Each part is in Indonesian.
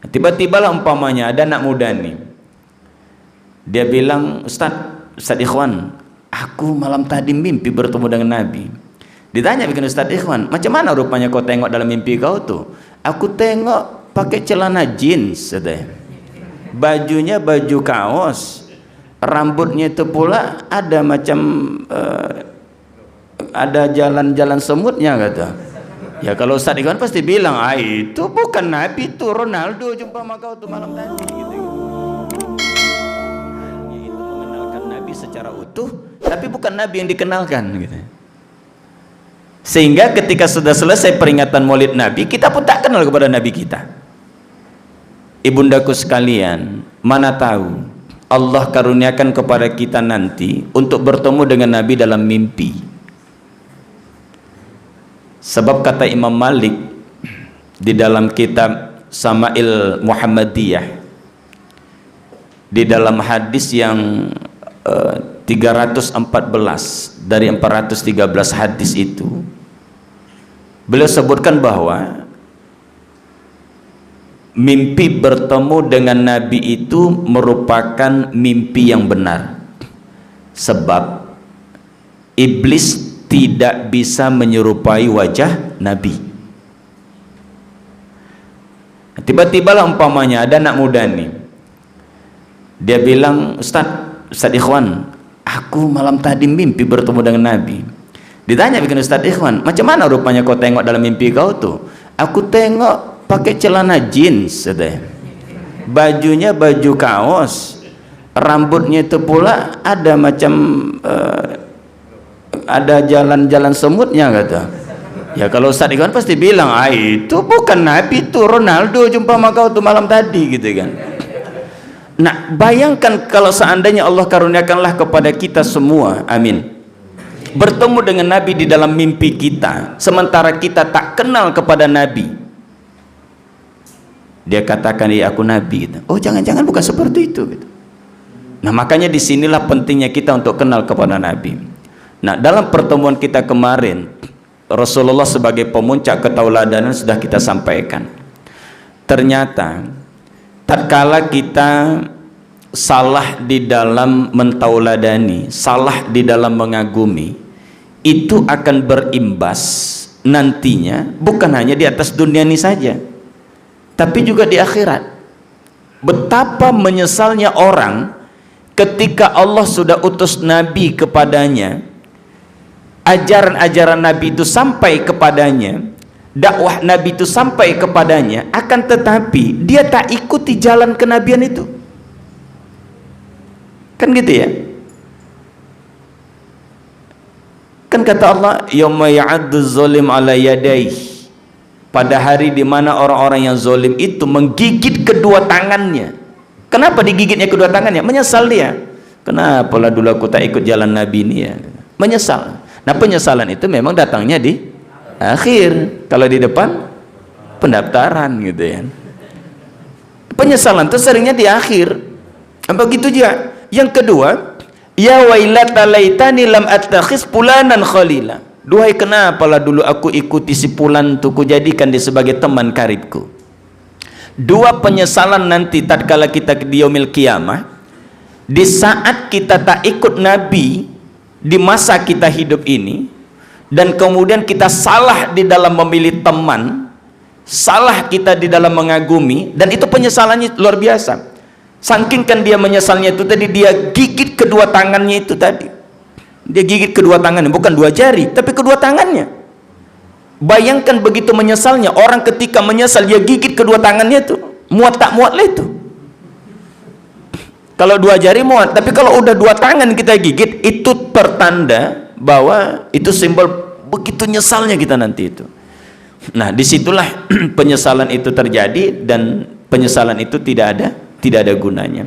Tiba-tibalah umpamanya ada anak muda nih, dia bilang, Ustadz Ikhwan, aku malam tadi mimpi bertemu dengan Nabi. Ditanya bikin Ustadz Ikhwan, macam mana rupanya kau tengok dalam mimpi kau tuh? Aku tengok pakai celana jeans, bajunya baju kaos, rambutnya itu pula ada macam ada jalan-jalan semutnya kata. Ya kalau Ustadz Ikhwan pasti bilang, itu bukan Nabi, itu Ronaldo jumpa sama kau tuh malam tadi gitu. Itu mengenalkan Nabi secara utuh, tapi bukan Nabi yang dikenalkan gitu. Sehingga ketika sudah selesai peringatan Maulid Nabi, kita pun tak kenal kepada Nabi kita. Ibundaku sekalian, mana tahu Allah karuniakan kepada kita nanti untuk bertemu dengan Nabi dalam mimpi. Sebab kata Imam Malik di dalam kitab Sama'il Muhammadiyah, di dalam hadis yang 314 dari 413 hadis itu, beliau sebutkan bahwa mimpi bertemu dengan Nabi itu merupakan mimpi yang benar, sebab iblis tidak bisa menyerupai wajah Nabi. Tiba-tibalah umpamanya ada anak muda nih, dia bilang, Ustadz Ikhwan, aku malam tadi mimpi bertemu dengan Nabi. Ditanya bikin Ustadz Ikhwan, macam mana rupanya kau tengok dalam mimpi kau tuh? Aku tengok pakai celana jeans, bajunya baju kaos, rambutnya itu pula ada macam ada jalan-jalan semutnya kata. Ya kalau Ustadz Ikhwan pasti bilang, itu bukan Nabi, itu Ronaldo jumpa sama kau tuh malam tadi gitu kan. Nah bayangkan kalau seandainya Allah karuniakanlah kepada kita semua, amin, bertemu dengan Nabi di dalam mimpi kita, sementara kita tak kenal kepada Nabi. Dia katakan, ya aku Nabi gitu. Oh jangan-jangan bukan seperti itu gitu. Nah makanya disinilah pentingnya kita untuk kenal kepada Nabi. Nah dalam pertemuan kita kemarin, Rasulullah sebagai pemuncak ketauladanan sudah kita sampaikan. Ternyata tatkala kita salah di dalam mentauladani, salah di dalam mengagumi, itu akan berimbas nantinya bukan hanya di atas dunia ini saja, tapi juga di akhirat. Betapa menyesalnya orang ketika Allah sudah utus Nabi kepadanya, ajaran-ajaran Nabi itu sampai kepadanya, dakwah Nabi itu sampai kepadanya, akan tetapi dia tak ikuti jalan kenabian itu. Kan gitu ya? Kan kata Allah, yauma ya'addu zalim ala yadayhi, pada hari di mana orang-orang yang zalim itu menggigit kedua tangannya. Kenapa digigitnya kedua tangannya? Menyesal dia. Kenapa lah dulu aku tak ikut jalan Nabi ini ya? Menyesal. Nah penyesalan itu memang datangnya di akhir, kalau di depan pendaftaran gitu ya. Penyesalan itu seringnya di akhir. Begitu juga. Yang kedua, ya wailata laitani lam attakhiz fulanan khalila. Duhai kenapalah dulu aku ikuti si fulan tuh, kujadikan dia sebagai teman karibku. Dua penyesalan nanti tatkala kita di yaumil qiyamah, di saat kita tak ikut Nabi di masa kita hidup ini, dan kemudian kita salah di dalam memilih teman, salah kita di dalam mengagumi, dan itu penyesalannya luar biasa. Saking kan dia menyesalnya itu tadi, dia gigit kedua tangannya itu tadi. Dia gigit kedua tangannya, bukan dua jari, tapi kedua tangannya. Bayangkan begitu menyesalnya orang ketika menyesal, dia gigit kedua tangannya itu, muat tak muat lah itu. Kalau dua jari muat, tapi kalau udah dua tangan kita gigit, itu pertanda bahwa itu simbol begitu nyesalnya kita nanti itu. Nah disitulah penyesalan itu terjadi, dan penyesalan itu tidak ada gunanya.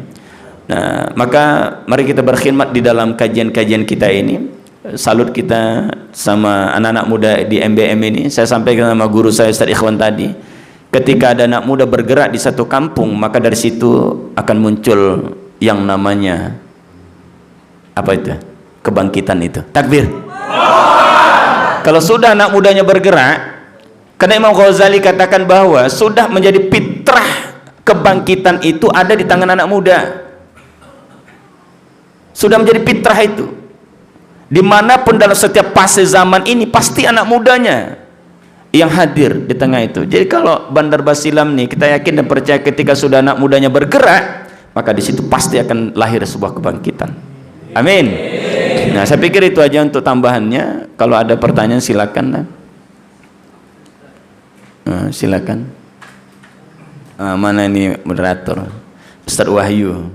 Nah maka mari kita berkhidmat di dalam kajian-kajian kita ini. Salut kita sama anak-anak muda di MBM ini. Saya sampaikan sama guru saya Ustadz Ikhwan tadi, ketika ada anak muda bergerak di satu kampung, maka dari situ akan muncul yang namanya apa itu? Kebangkitan itu. Takbir. Kalau sudah anak mudanya bergerak, karena Imam Ghazali katakan bahwa sudah menjadi fitrah kebangkitan itu ada di tangan anak muda. Sudah menjadi fitrah itu. Dimanapun dalam setiap fase zaman ini pasti anak mudanya yang hadir di tengah itu. Jadi kalau Bandar Basilam nih, kita yakin dan percaya ketika sudah anak mudanya bergerak, maka di situ pasti akan lahir sebuah kebangkitan. Amin. Nah, saya pikir itu aja untuk tambahannya. Kalau ada pertanyaan silakan. Silakan. Mana ini moderator? Ustaz Wahyu.